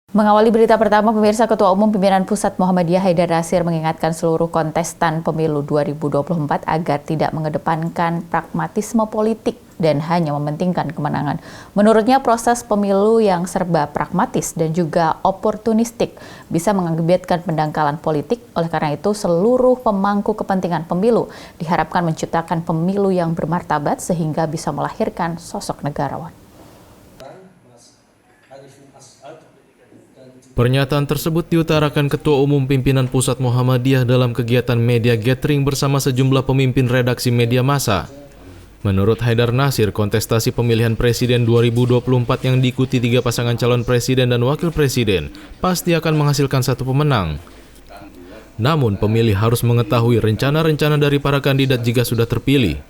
Mengawali berita pertama, pemirsa, Ketua Umum Pimpinan Pusat Muhammadiyah Haidar Nasir mengingatkan seluruh kontestan pemilu 2024 agar tidak mengedepankan pragmatisme politik dan hanya mementingkan kemenangan. Menurutnya, proses pemilu yang serba pragmatis dan juga oportunistik bisa mengakibatkan pendangkalan politik. Oleh karena itu, seluruh pemangku kepentingan pemilu diharapkan menciptakan pemilu yang bermartabat sehingga bisa melahirkan sosok negarawan. Pernyataan tersebut diutarakan Ketua Umum Pimpinan Pusat Muhammadiyah dalam kegiatan media gathering bersama sejumlah pemimpin redaksi media massa. Menurut Haidar Nasir, kontestasi pemilihan presiden 2024 yang diikuti 3 pasangan calon presiden dan wakil presiden pasti akan menghasilkan satu pemenang. Namun, pemilih harus mengetahui rencana-rencana dari para kandidat jika sudah terpilih.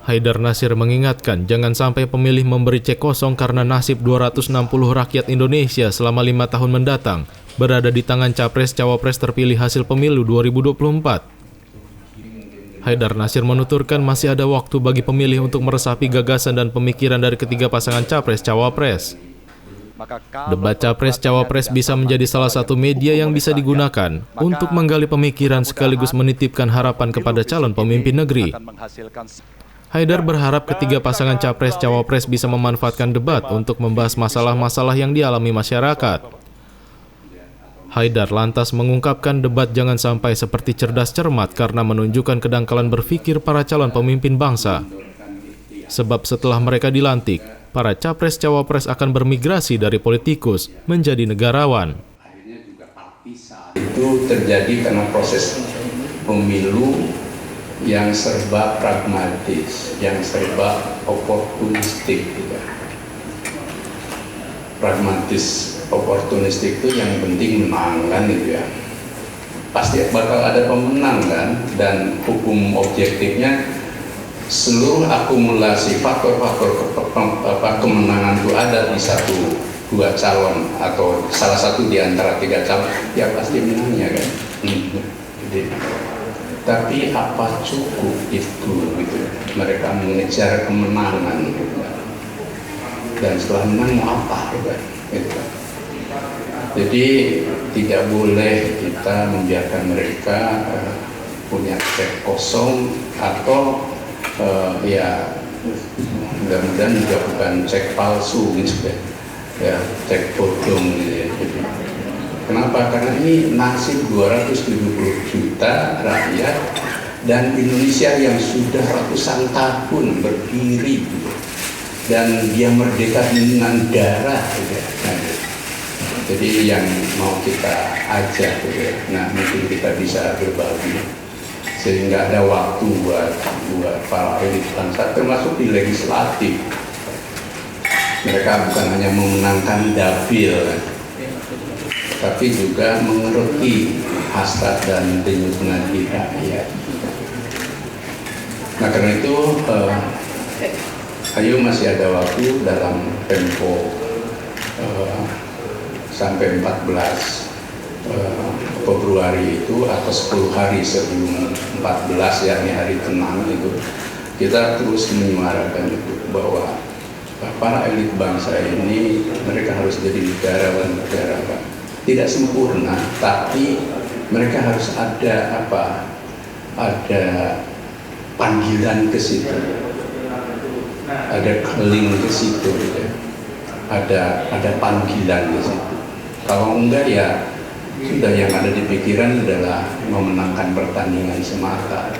Haidar Nasir mengingatkan jangan sampai pemilih memberi cek kosong karena nasib 260 rakyat Indonesia selama 5 tahun mendatang berada di tangan capres-cawapres terpilih hasil pemilu 2024. Haidar Nasir menuturkan masih ada waktu bagi pemilih untuk meresapi gagasan dan pemikiran dari ketiga pasangan capres-cawapres. Debat capres-cawapres bisa menjadi salah satu media yang bisa digunakan untuk menggali pemikiran sekaligus menitipkan harapan kepada calon pemimpin negeri. Haidar berharap ketiga pasangan capres-cawapres bisa memanfaatkan debat untuk membahas masalah-masalah yang dialami masyarakat. Haidar lantas mengungkapkan debat jangan sampai seperti cerdas cermat karena menunjukkan kedangkalan berpikir para calon pemimpin bangsa. Sebab setelah mereka dilantik, para capres-cawapres akan bermigrasi dari politikus menjadi negarawan. Itu terjadi karena proses pemilu yang serba pragmatis, yang serba oportunistik. Pragmatis, oportunistik itu yang penting menang kan gitu ya. Pasti bakal ada pemenang kan, dan hukum objektifnya seluruh akumulasi faktor-faktor kemenangan itu ada di 1-2 calon atau salah satu di antara 3 calon, ya pasti menangnya kan. Tapi apa cukup itu gitu, mereka mengejar kemenangan gitu. Dan setelah menang mau apa gitu. Jadi tidak boleh kita membiarkan mereka punya cek kosong atau ya mudah-mudahan juga bukan cek palsu gitu ya, cek bodong gitu ya. Kenapa? Karena ini nasib 270 juta rakyat dan Indonesia yang sudah ratusan tahun berdiri dan dia merdeka dengan darah. Jadi yang mau kita ajak, nah mungkin kita bisa berbagi sehingga ada waktu buat para elit bangsa termasuk di legislatif. Mereka bukan hanya memenangkan dapil, tapi juga mengerti hasrat dan denyut nadi rakyat. Nah karena itu, ayo masih ada waktu dalam tempo sampai 14 Februari itu atau 10 hari sebelum 14 yakni hari tenang itu, kita terus menyuarakan itu bahwa para elit bangsa ini mereka harus jadi negarawan. Tidak sempurna, tapi mereka harus ada ada panggilan ke situ, ada calling ke situ, ada panggilan ke situ. Kalau enggak ya sudah, yang ada di pikiran adalah memenangkan pertandingan semata.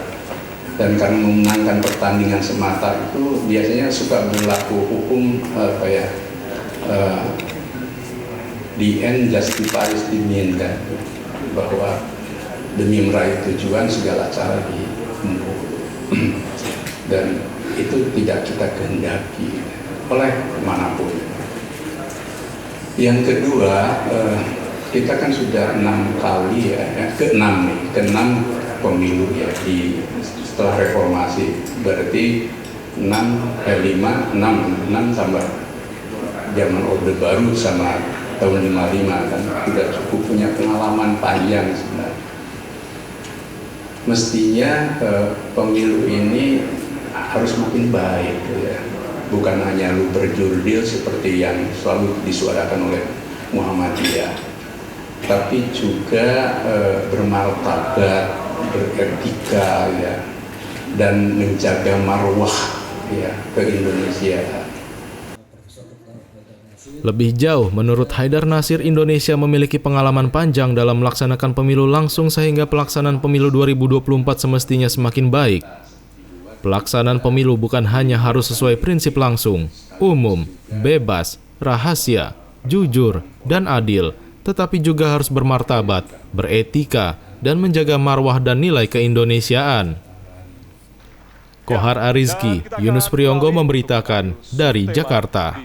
Dan karena memenangkan pertandingan semata itu biasanya suka berlaku hukum the end justifies the means, kan? Bahwa demi meraih tujuan segala cara ditempuh. Dan itu tidak kita kehendaki oleh manapun. Yang kedua, kita kan sudah 6 kali ke-6 pemilu ya setelah reformasi, berarti 6 tambah zaman Orde Baru sama tahun 55 kan sudah cukup punya pengalaman panjang sebenarnya. Mestinya pemilu ini harus makin baik ya. Bukan hanya lu berjurdil seperti yang selalu disuarakan oleh Muhammadiyah, tapi juga bermartabat, beretika, ya, dan menjaga marwah, ya, ke-Indonesiaan. Lebih jauh, menurut Haidar Nasir, Indonesia memiliki pengalaman panjang dalam melaksanakan pemilu langsung sehingga pelaksanaan pemilu 2024 semestinya semakin baik. Pelaksanaan pemilu bukan hanya harus sesuai prinsip langsung, umum, bebas, rahasia, jujur, dan adil, tetapi juga harus bermartabat, beretika, dan menjaga marwah dan nilai keindonesiaan. Kohar Arizki, Yunus Priyonggo memberitakan dari Jakarta.